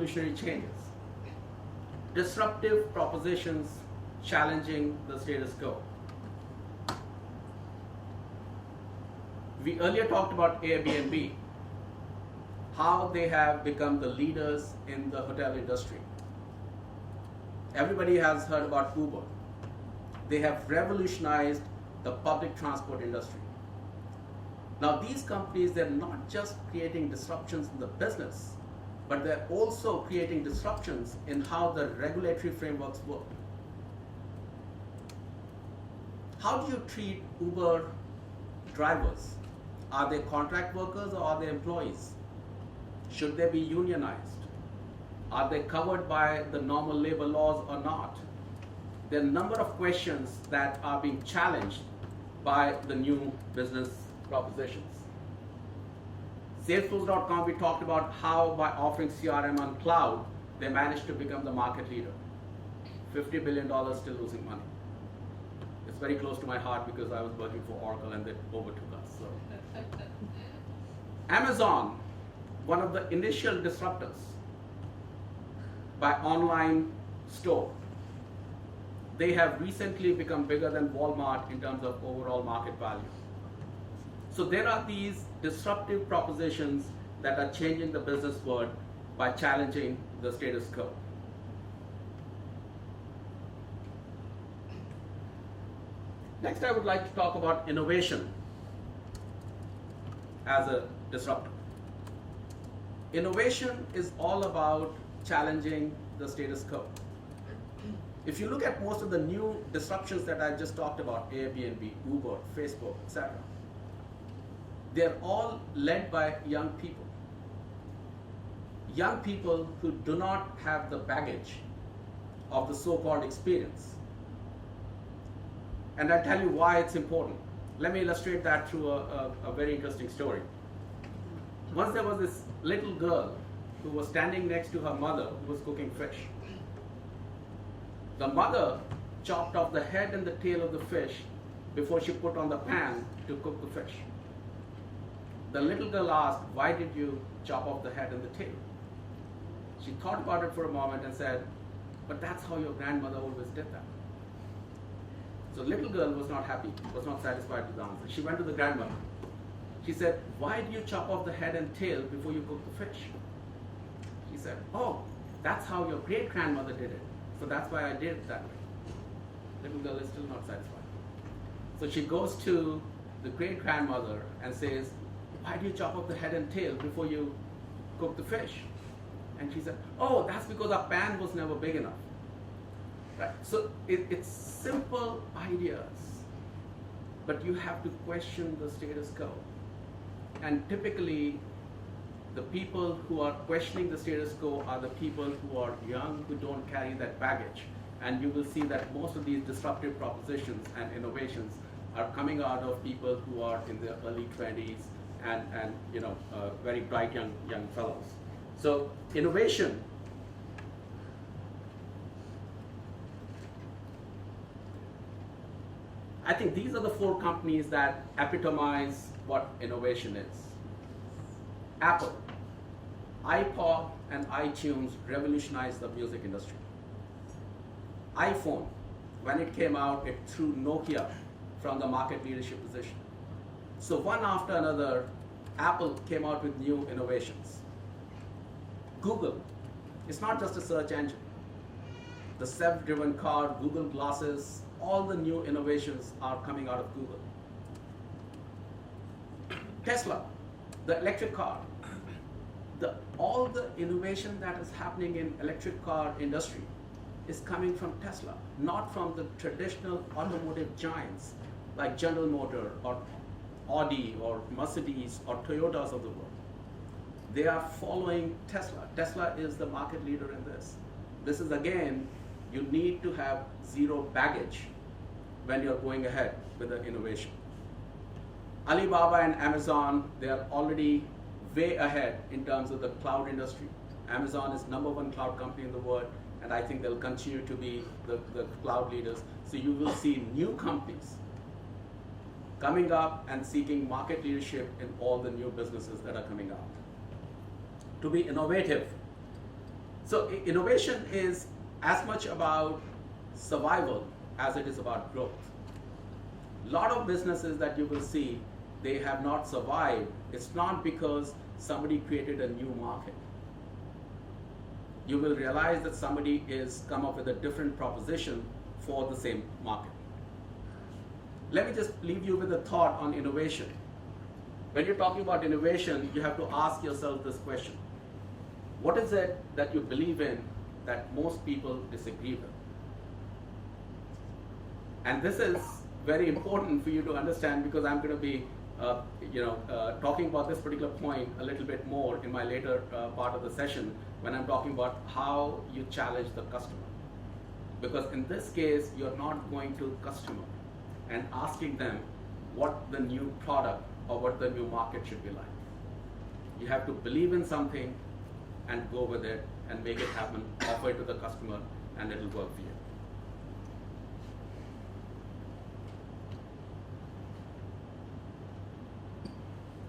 revolutionary changes, disruptive propositions challenging the status quo. We earlier talked about Airbnb, how they have become the leaders in the hotel industry. Everybody has heard about Uber. They have revolutionized the public transport industry. Now these companies, they're not just creating disruptions in the business, but they're also creating disruptions in how the regulatory frameworks work. How do you treat Uber drivers? Are they contract workers or are they employees? Should they be unionized? Are they covered by the normal labor laws or not? There are a number of questions that are being challenged by the new business propositions. Salesforce.com, we talked about how by offering CRM on cloud, they managed to become the market leader. $50 billion still losing money. It's very close to my heart because I was working for Oracle and they overtook us. So. Amazon, one of the initial disruptors by online store. They have recently become bigger than Walmart in terms of overall market value. So there are these disruptive propositions that are changing the business world by challenging the status quo. Next, I would like to talk about innovation as a disruptor. Innovation is all about challenging the status quo. If you look at most of the new disruptions that I just talked about, Airbnb, Uber, Facebook, etc., they're all led by young people. Young people who do not have the baggage of the so-called experience. And I'll tell you why it's important. Let me illustrate that through a very interesting story. Once there was this little girl who was standing next to her mother who was cooking fish. The mother chopped off the head and the tail of the fish before she put on the pan to cook the fish. The little girl asked, "Why did you chop off the head and the tail?" She thought about it for a moment and said, "But that's how your grandmother always did that." So little girl was not happy, was not satisfied with the answer. She went to the grandmother. She said, "Why do you chop off the head and tail before you cook the fish?" She said, "Oh, that's how your great-grandmother did it. So that's why I did it that way." Little girl is still not satisfied. So she goes to the great-grandmother and says, "Why do you chop off the head and tail before you cook the fish?" And she said, "Oh, that's because our pan was never big enough." Right? So it's simple ideas, but you have to question the status quo. And typically, the people who are questioning the status quo are the people who are young, who don't carry that baggage. And you will see that most of these disruptive propositions and innovations are coming out of people who are in their early 20s and very bright young fellows. So innovation I think these are the four companies that epitomize what innovation is. Apple, iPod and iTunes revolutionized the music industry. iPhone, when it came out, it threw Nokia from the market leadership position. So one after another, Apple came out with new innovations. Google, it's not just a search engine. The self-driven car, Google Glasses, all the new innovations are coming out of Google. Tesla, the electric car, all the innovation that is happening in electric car industry is coming from Tesla, not from the traditional automotive giants like General Motors or Audi or Mercedes or Toyotas of the world. They are following Tesla. Tesla is the market leader in this. This is again, you need to have zero baggage when you're going ahead with the innovation. Alibaba and Amazon, they are already way ahead in terms of the cloud industry. Amazon is #1 cloud company in the world, and I think they'll continue to be the cloud leaders. So you will see new companies coming up and seeking market leadership in all the new businesses that are coming out. To be innovative, So innovation is as much about survival as it is about growth. A lot of businesses that you will see, they have not survived. It's not because somebody created a new market. You will realize that somebody is come up with a different proposition for the same market. Let me just leave you with a thought on innovation. When you're talking about innovation, you have to ask yourself this question. What is it that you believe in that most people disagree with? And this is very important for you to understand, because I'm going to be talking about this particular point a little bit more in my later part of the session, when I'm talking about how you challenge the customer. Because in this case, you're not going to customer and asking them what the new product or what the new market should be like. You have to believe in something and go with it and make it happen, offer it to the customer, and it'll work for you.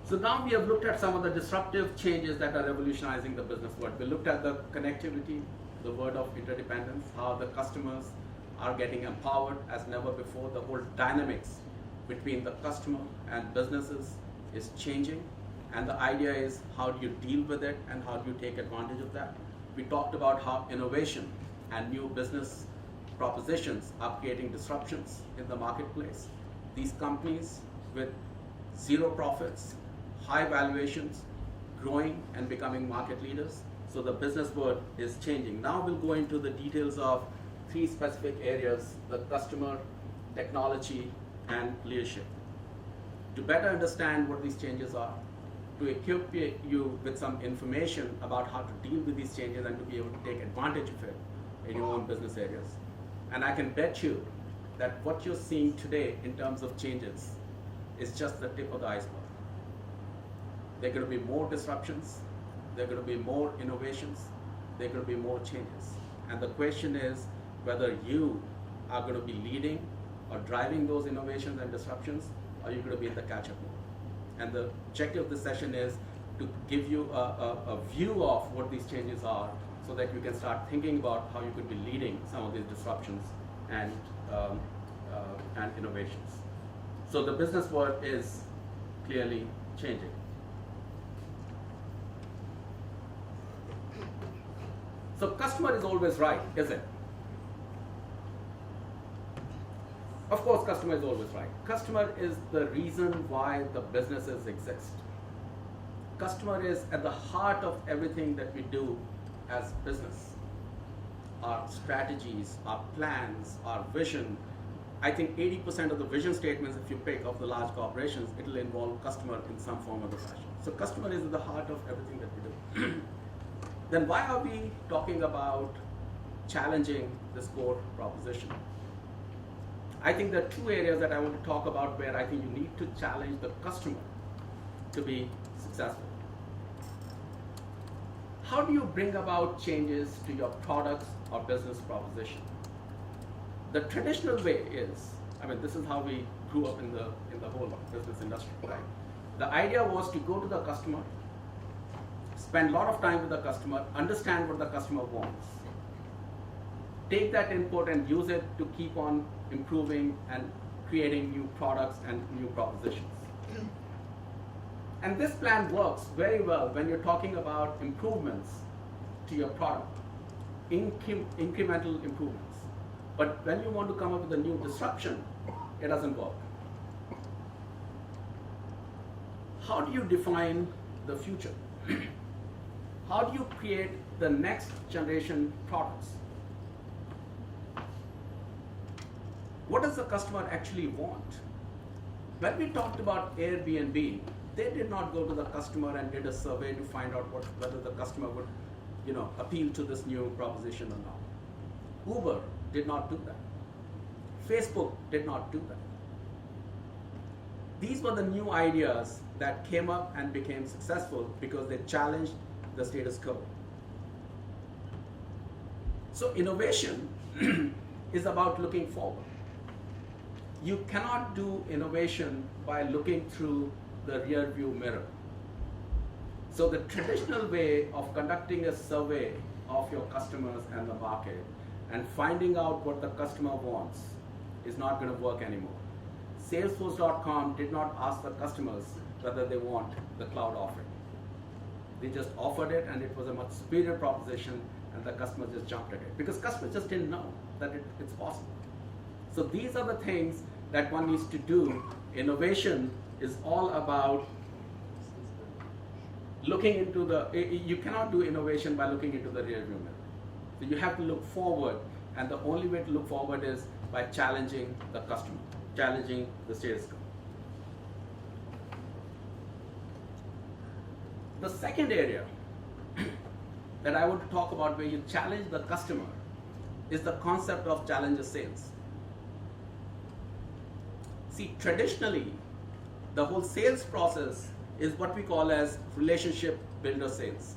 So now we have looked at some of the disruptive changes that are revolutionizing the business world. We looked at the connectivity, the word of interdependence, how the customers are getting empowered as never before. The whole dynamics between the customer and businesses is changing. And the idea is, how do you deal with it and how do you take advantage of that? We talked about how innovation and new business propositions are creating disruptions in the marketplace. These companies with zero profits, high valuations, growing and becoming market leaders. So the business world is changing. Now we'll go into the details of 3 specific areas: the customer, technology, and leadership. To better understand what these changes are, to equip you with some information about how to deal with these changes and to be able to take advantage of it in your own business areas. And I can bet you that what you're seeing today in terms of changes is just the tip of the iceberg. There are going to be more disruptions, there are going to be more innovations, there are going to be more changes. And the question is whether you are going to be leading or driving those innovations and disruptions, or you're going to be in the catch-up mode. And the objective of this session is to give you a view of what these changes are, so that you can start thinking about how you could be leading some of these disruptions and innovations. So the business world is clearly changing. So customer is always right, is it? Of course, customer is always right. Customer is the reason why the businesses exist. Customer is at the heart of everything that we do as business. Our strategies, our plans, our vision. I think 80% of the vision statements, if you pick of the large corporations, it will involve customer in some form or the fashion. So customer is at the heart of everything that we do. Then why are we talking about challenging this core proposition? I think there are 2 areas that I want to talk about where I think you need to challenge the customer to be successful. How do you bring about changes to your products or business proposition? The traditional way is, this is how we grew up in the whole business industry, right? The idea was to go to the customer, spend a lot of time with the customer, understand what the customer wants, take that input and use it to keep on improving and creating new products and new propositions. And this plan works very well when you're talking about improvements to your product, incremental improvements. But when you want to come up with a new disruption, it doesn't work. How do you define the future? How do you create the next generation products? What does the customer actually want? When we talked about Airbnb, they did not go to the customer and did a survey to find out whether the customer would, appeal to this new proposition or not. Uber did not do that. Facebook did not do that. These were the new ideas that came up and became successful because they challenged the status quo. So innovation is about looking forward. You cannot do innovation by looking through the rear view mirror. So the traditional way of conducting a survey of your customers and the market and finding out what the customer wants is not going to work anymore. Salesforce.com did not ask the customers whether they want the cloud offering. They just offered it, and it was a much superior proposition, and the customers just jumped at it because customers just didn't know that it's possible. So these are the things that one needs to do. Innovation is all about looking into you cannot do innovation by looking into the rearview mirror. So you have to look forward, and the only way to look forward is by challenging the customer, challenging the status quo. The second area that I want to talk about where you challenge the customer is the concept of challenger sales. See, traditionally, the whole sales process is what we call as relationship builder sales,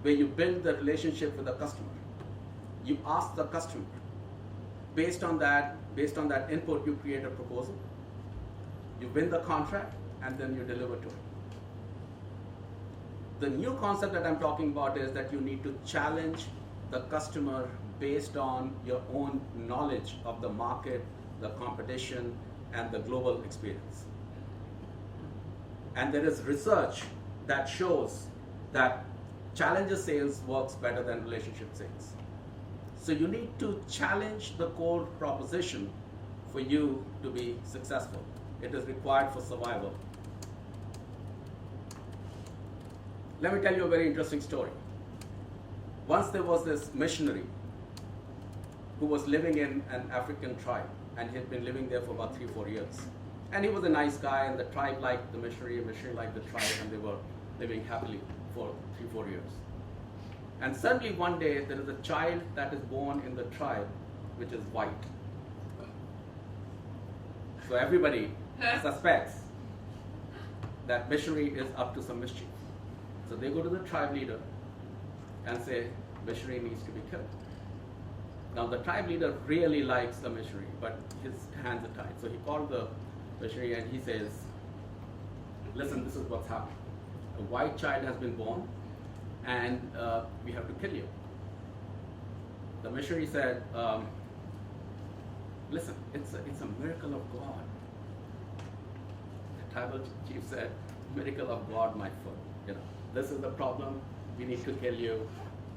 where you build the relationship with the customer. You ask the customer. Based on that input, you create a proposal. You win the contract, and then you deliver to it. The new concept that I'm talking about is that you need to challenge the customer based on your own knowledge of the market, the competition, and the global experience. And there is research that shows that challenger sales works better than relationship sales. So you need to challenge the core proposition for you to be successful. It is required for survival. Let me tell you a very interesting story. Once there was this missionary who was living in an African tribe, and he had been living there for about 3-4 years. And he was a nice guy, and the tribe liked the missionary liked the tribe, and they were living happily for 3-4 years. And suddenly one day there is a child that is born in the tribe which is white. So everybody suspects that missionary is up to some mischief. So they go to the tribe leader and say, missionary needs to be killed. Now the tribe leader really likes the missionary, but his hands are tied. So he called the missionary and he says, listen, this is what's happening. A white child has been born, and we have to kill you. The missionary said, listen, it's a miracle of God. The tribal chief said, miracle of God, my foot. This is the problem, we need to kill you,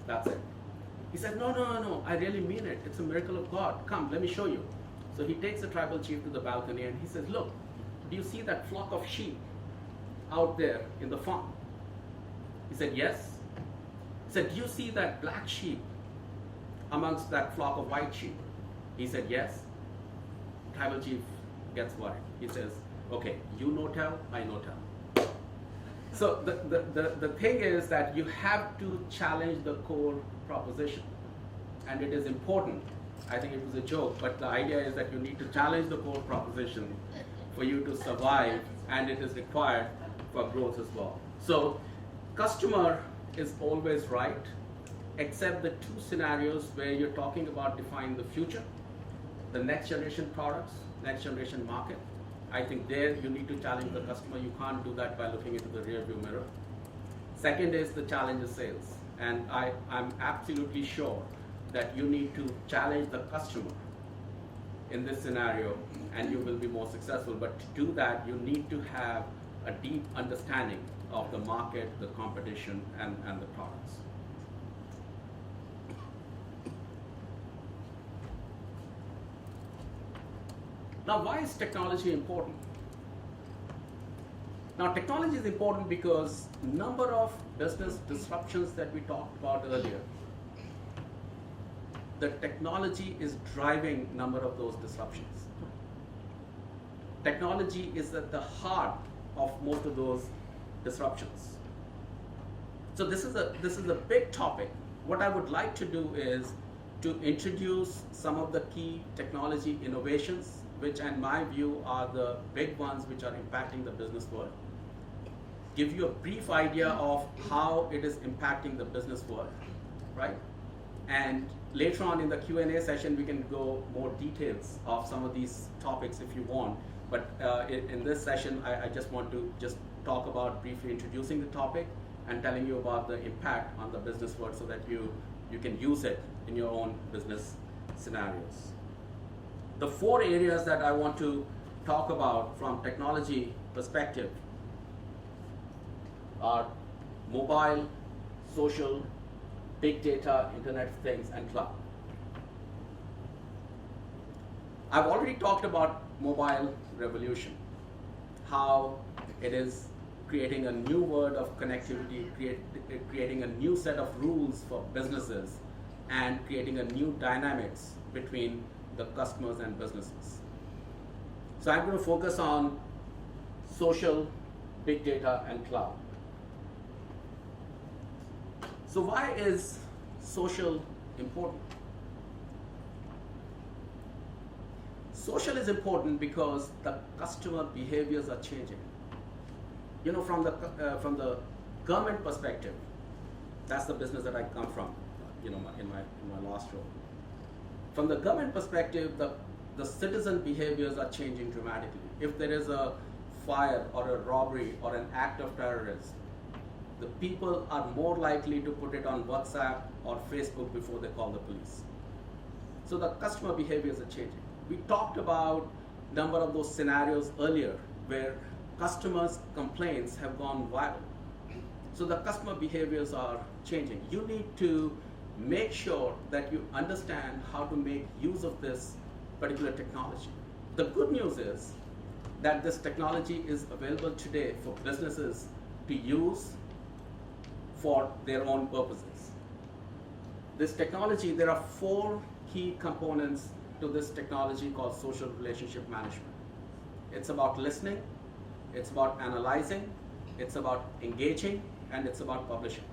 that's it. He said, no, I really mean it. It's a miracle of God. Come, let me show you. So he takes the tribal chief to the balcony and he says, look, do you see that flock of sheep out there in the farm? He said, yes. He said, do you see that black sheep amongst that flock of white sheep? He said, yes. Tribal chief gets worried. He says, okay, you no tell, I no tell. So the thing is that you have to challenge the core proposition, and it is important. I think it was a joke, but the idea is that you need to challenge the core proposition for you to survive, and it is required for growth as well. So customer is always right, except the two scenarios where you're talking about defining the future, the next generation products, next generation market. I think there you need to challenge the customer. You can't do that by looking into the rearview mirror. Second is the challenger sales. And I'm absolutely sure that you need to challenge the customer in this scenario, and you will be more successful. But to do that, you need to have a deep understanding of the market, the competition, and the products. Now, why is technology important? Now, technology is important because number of business disruptions that we talked about earlier, the technology is driving number of those disruptions. Technology is at the heart of most of those disruptions. So this is a big topic. What I would like to do is to introduce some of the key technology innovations, which in my view are the big ones which are impacting the business world. Give you a brief idea of how it is impacting the business world, right? And later on in the Q&A session, we can go more details of some of these topics if you want. But in this session, I just want to talk about briefly introducing the topic and telling you about the impact on the business world so that you can use it in your own business scenarios. The 4 areas that I want to talk about from technology perspective are mobile, social, big data, Internet of Things, and cloud. I've already talked about mobile revolution, how it is creating a new world of connectivity, creating a new set of rules for businesses, and creating a new dynamics between the customers and businesses. So I'm going to focus on social, big data, and cloud. So why is social important? Social is important because the customer behaviors are changing. You know, from the government perspective, that's the business that I come from, you know, in my last role. From the government perspective, the citizen behaviors are changing dramatically. If there is a fire or a robbery or an act of terrorism, the people are more likely to put it on WhatsApp or Facebook before they call the police. So the customer behaviors are changing. We talked about a number of those scenarios earlier where customers' complaints have gone viral. So the customer behaviors are changing. You need to make sure that you understand how to make use of this particular technology. The good news is that this technology is available today for businesses to use for their own purposes. This technology, there are 4 key components to this technology called social relationship management. It's about listening, it's about analyzing, it's about engaging, and it's about publishing.